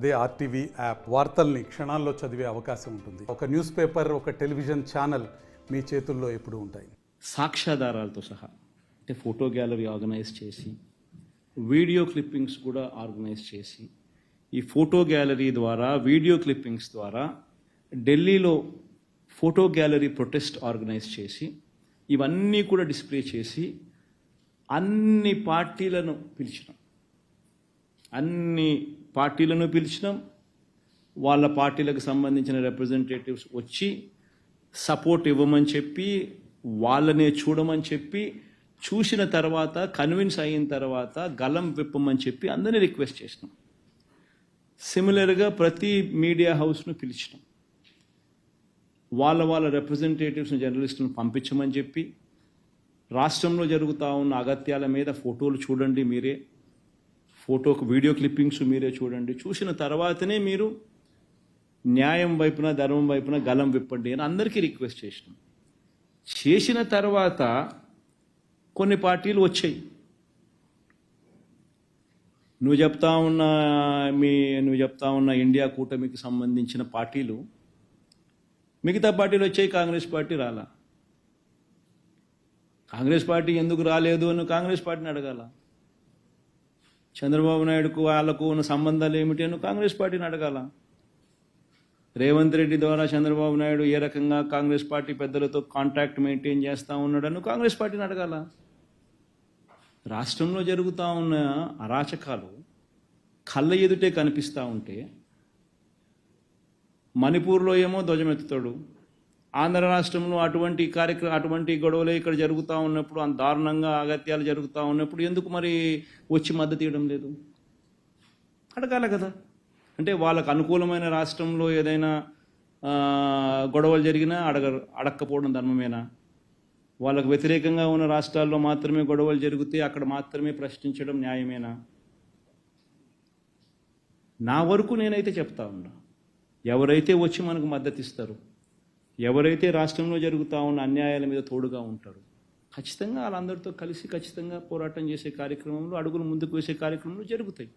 అదే RTV app వార్తల్ని క్షణాల్లో చదివే అవకాశం ఉంటుంది. ఒక న్యూస్ పేపర్, ఒక టెలివిజన్ ఛానల్ మీ చేతుల్లో ఎప్పుడూ ఉంటాయి. సాక్ష్యాధారాలతో సహా అంటే ఫోటో గ్యాలరీ ఆర్గనైజ్ చేసి, వీడియో క్లిప్పింగ్స్ కూడా ఆర్గనైజ్ చేసి, ఈ ఫోటో గ్యాలరీ ద్వారా, వీడియో క్లిప్పింగ్స్ ద్వారా ఢిల్లీలో ఫోటో గ్యాలరీ ప్రొటెస్ట్ ఆర్గనైజ్ చేసి, ఇవన్నీ కూడా డిస్ప్లే చేసి అన్ని పార్టీలను పిలిచినాం. వాళ్ళ పార్టీలకు సంబంధించిన రిప్రజెంటేటివ్స్ వచ్చి సపోర్ట్ ఇవ్వమని చెప్పి, వాళ్ళనే చూడమని చెప్పి, చూసిన తర్వాత కన్విన్స్ అయిన తర్వాత గలం విప్పమని చెప్పి అందరినీ రిక్వెస్ట్ చేసినాం. సిమిలర్గా ప్రతి మీడియా హౌస్ను పిలిచినాం. వాళ్ళ రిప్రజెంటేటివ్స్ని, జర్నలిస్టులను పంపించమని చెప్పి, రాష్ట్రంలో జరుగుతూ ఉన్న అగత్యాల మీద ఫోటోలు చూడండి మీరే, వీడియో క్లిప్పింగ్స్ మీరే చూడండి, చూసిన తర్వాతనే మీరు న్యాయం వైపున, ధర్మం వైపున గలం విప్పండి అని అందరికీ రిక్వెస్ట్ చేసిన తర్వాత కొన్ని పార్టీలు వచ్చాయి. నువ్వు చెప్తా ఉన్న ఇండియా కూటమికి సంబంధించిన పార్టీలు, మిగతా పార్టీలు వచ్చాయి, కాంగ్రెస్ పార్టీ రాలా. కాంగ్రెస్ పార్టీ ఎందుకు రాలేదు అని కాంగ్రెస్ పార్టీని అడగాల. చంద్రబాబు నాయుడుకు వాళ్ళకు ఉన్న సంబంధాలు ఏమిటి అని కాంగ్రెస్ పార్టీని అడగాల. రేవంత్ రెడ్డి ద్వారా చంద్రబాబు నాయుడు ఏ రకంగా కాంగ్రెస్ పార్టీ పెద్దలతో కాంటాక్ట్ మెయింటైన్ చేస్తూ ఉన్నాడని కాంగ్రెస్ పార్టీని అడగాల. రాష్ట్రంలో జరుగుతూ ఉన్న అరాచకాలు కళ్ళ ఎదుటే కనిపిస్తూ ఉంటే, మణిపూర్లో ఏమో ధ్వజమెత్తుతాడు, ఆంధ్ర రాష్ట్రంలో అటువంటి గొడవలే ఇక్కడ జరుగుతూ ఉన్నప్పుడు, అంత దారుణంగా అగత్యాలు జరుగుతూ ఉన్నప్పుడు ఎందుకు మరి వచ్చి మద్దతు ఇవ్వడం లేదు? అడగాల కదా. అంటే వాళ్ళకు అనుకూలమైన రాష్ట్రంలో ఏదైనా గొడవలు జరిగినా అడక్కపోవడం ధర్మమేనా? వాళ్ళకు వ్యతిరేకంగా ఉన్న రాష్ట్రాల్లో మాత్రమే గొడవలు జరిగితే అక్కడ మాత్రమే ప్రశ్నించడం న్యాయమేనా? నా వరకు నేనైతే చెప్తా ఉన్నా, ఎవరైతే వచ్చి మనకు మద్దతు ఇస్తారు, ఎవరైతే రాష్ట్రంలో జరుగుతూ ఉన్న అన్యాయాల మీద తోడుగా ఉంటారో, ఖచ్చితంగా వాళ్ళందరితో కలిసి ఖచ్చితంగా పోరాటం చేసే కార్యక్రమంలో, అడుగులు ముందుకు వేసే కార్యక్రమంలో జరుగుతాయి.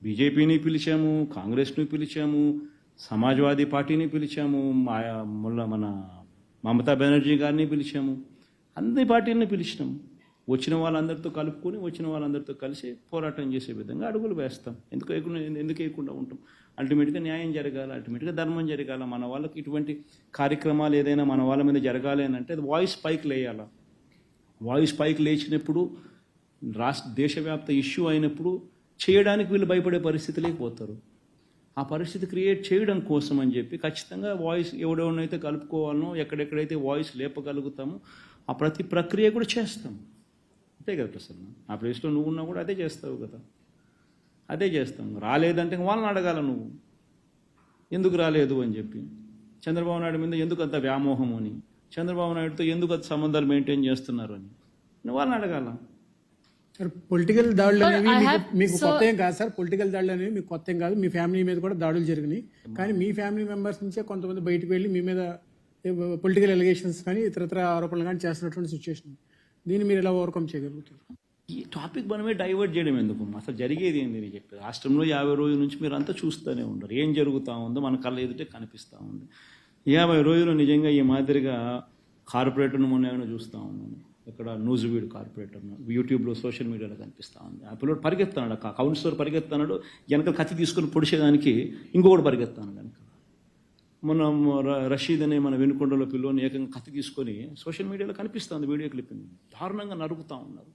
బీజేపీని పిలిచాము, కాంగ్రెస్ను పిలిచాము, సమాజ్వాదీ పార్టీని పిలిచాము, మన మమతా బెనర్జీ గారిని పిలిచాము, అన్ని పార్టీలను పిలిచినాము. వచ్చిన వాళ్ళందరితో కలుపుకొని, వచ్చిన వాళ్ళందరితో కలిసి పోరాటం చేసే విధంగా అడుగులు వేస్తాం. ఎందుకు వేయకుండా ఉంటాం? అల్టిమేట్గా న్యాయం జరగాలి, అల్టిమేట్గా ధర్మం జరగాల. మన వాళ్ళకి ఇటువంటి కార్యక్రమాలు ఏదైనా మన వాళ్ళ మీద జరగాలి అని అంటే అది వాయిస్ పైకి లేయాల. వాయిస్ పైకి లేచినప్పుడు, దేశవ్యాప్త ఇష్యూ అయినప్పుడు చేయడానికి వీళ్ళు భయపడే పరిస్థితి లేకపోతారు. ఆ పరిస్థితి క్రియేట్ చేయడం కోసం అని చెప్పి ఖచ్చితంగా వాయిస్ ఎవడెవరినైతే కలుపుకోవాలనో, ఎక్కడెక్కడైతే వాయిస్ లేపగలుగుతామో ఆ ప్రతి ప్రక్రియ కూడా చేస్తాం. అంతే కదా ప్రసన్న? ఆ ప్లేస్లో నువ్వు ఉన్నా కూడా అదే చేస్తావు కదా. అదే చేస్తాం. రాలేదంటే వాళ్ళని అడగాల, నువ్వు ఎందుకు రాలేదు అని చెప్పి. చంద్రబాబు నాయుడు మీద ఎందుకు అంత వ్యామోహం అని, చంద్రబాబు నాయుడుతో ఎందుకు అంత సంబంధాలు మెయింటైన్ చేస్తున్నారు అని నువ్వు వాళ్ళని అడగాల. సార్, పొలిటికల్ దాడులు అనేవి మీకు కొత్త ఏం కాదు సార్. పొలిటికల్ దాడులు అనేవి మీకు కొత్త ఏం కాదు. మీ ఫ్యామిలీ మీద కూడా దాడులు జరిగినాయి. కానీ మీ ఫ్యామిలీ మెంబర్స్ నుంచే కొంతమంది బయటకు వెళ్ళి మీ మీద పొలిటికల్ ఎలిగేషన్స్ కానీ ఇతరత్ర ఆరోపణలు కానీ చేస్తున్నటువంటి సిచ్యువేషన్, దీన్ని మీరు ఎలా ఓవర్కమ్ చేయగలుగుతారు? ఈ టాపిక్ మనమే డైవర్ట్ చేయడం ఎందుకు? అసలు జరిగేది ఏంది అని చెప్పి. రాష్ట్రంలో 50 రోజుల నుంచి మీరు అంతా చూస్తూనే ఉండరు, ఏం జరుగుతూ ఉందో మన కళ్ళ ఎదుటే కనిపిస్తూ ఉంది. 50 రోజులు నిజంగా ఈ మాదిరిగా కార్పొరేటర్ను మొన్న చూస్తూ ఉన్నాను. ఇక్కడ న్యూజివీడ్ కార్పొరేటర్ను యూట్యూబ్లో, సోషల్ మీడియాలో కనిపిస్తూ ఉంది. ఆ పిల్లడు పరిగెత్తాడు, కౌన్సిలర్ పరిగెత్తాడు, వెనక కత్తి తీసుకొని పొడిచేదానికి ఇంకొకటి పరిగెత్తాను కనుక. మన రషీద్ అనే మన వెనుకొండలో పిల్లోని ఏకంగా కత్తి తీసుకొని సోషల్ మీడియాలో కనిపిస్తుంది వీడియో క్లిప్పింగ్. దారుణంగా నరుకుతూ ఉన్నారు.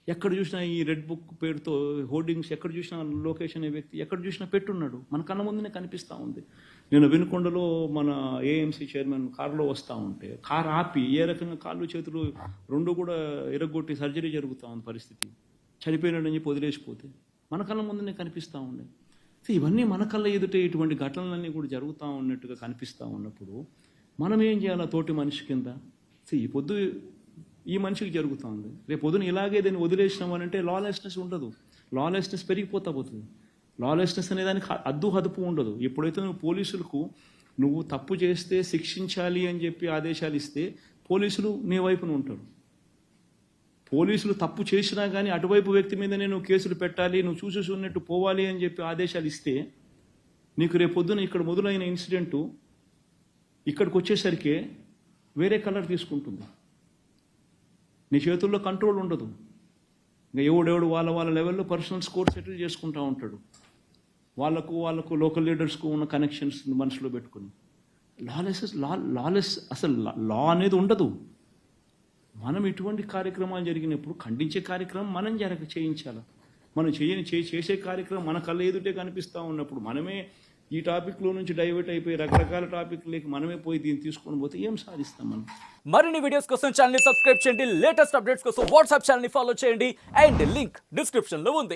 ఎక్కడ చూసినా ఈ రెడ్ బుక్ పేరుతో హోర్డింగ్స్, ఎక్కడ చూసినా లోకేష్ అనే వ్యక్తి ఎక్కడ చూసినా పెట్టున్నాడు, మన కళ్ళ ముందునే కనిపిస్తూ ఉంది. నేను వెనుకొండలో మన ఏఎంసీ చైర్మన్ కారులో వస్తూ ఉంటే కారు ఆపి ఏ రకంగా కాళ్ళు చేతులు రెండు కూడా ఎరగొట్టి సర్జరీ జరుగుతూ ఉంది. పరిస్థితి చనిపోయినాడని చెప్పి వదిలేసిపోతే మన కళ్ళ ముందునే కనిపిస్తూ ఉండే. ఇవన్నీ మన కళ్ళ ఎదుటే ఇటువంటి ఘటనలన్నీ కూడా జరుగుతూ ఉన్నట్టుగా కనిపిస్తూ ఉన్నప్పుడు మనం ఏం చేయాలా తోటి మనిషి కింద? ఈ పొద్దు ఈ మనిషికి జరుగుతూ ఉంది, రేపు పొద్దున ఇలాగే దాన్ని వదిలేసినామనంటే లాలెస్నెస్ ఉండదు, లాలెస్నెస్ పెరిగిపోతా పోతుంది. లాలెస్నెస్ అనే దానికి హదుపు ఉండదు. ఎప్పుడైతే నువ్వు పోలీసులకు నువ్వు తప్పు చేస్తే శిక్షించాలి అని చెప్పి ఆదేశాలు ఇస్తే పోలీసులు నీ వైపున ఉంటారు. పోలీసులు తప్పు చేసినా కానీ అటువైపు వ్యక్తి మీద నేను కేసులు పెట్టాలి, నువ్వు చూసి ఉన్నట్టు పోవాలి అని చెప్పి ఆదేశాలు ఇస్తే నీకు రేపు పొద్దున ఇక్కడ మొదలైన ఇన్సిడెంటు ఇక్కడికి వచ్చేసరికి వేరే కలర్ తీసుకుంటుంది. నీ చేతుల్లో కంట్రోల్ ఉండదు. ఇంకా ఎవడెవడు వాళ్ళ లెవెల్లో పర్సనల్ స్కోర్ సెటిల్ చేసుకుంటూ ఉంటాడు. వాళ్ళకు లోకల్ లీడర్స్కు ఉన్న కనెక్షన్స్ మనసులో పెట్టుకుని లాలెస్ అసలు లా అనేది ఉండదు. మనం ఇటువంటి కార్యక్రమాలు జరిగినప్పుడు ఖండించే కార్యక్రమం మనం చేయించాలి. మనం చేసే కార్యక్రమం మన కళ్ళ ఎదుటే కనిపిస్తూ ఉన్నప్పుడు మనమే ఈ టాపిక్లో నుంచి డైవర్ట్ అయిపోయి రకరకాల టాపిక్లకి మనమే పోయి దీన్ని తీసుకొని పోతే ఏం సాధిస్తాం మనం? మరిన్ని వీడియోస్ కోసం ఛానల్ ని సబ్స్క్రైబ్ చేయండి. లేటెస్ట్ అప్డేట్స్ కోసం వాట్సాప్ ఛానల్ ని ఫాలో చేయండి. అండ్ లింక్ డిస్క్రిప్షన్ లో ఉంది.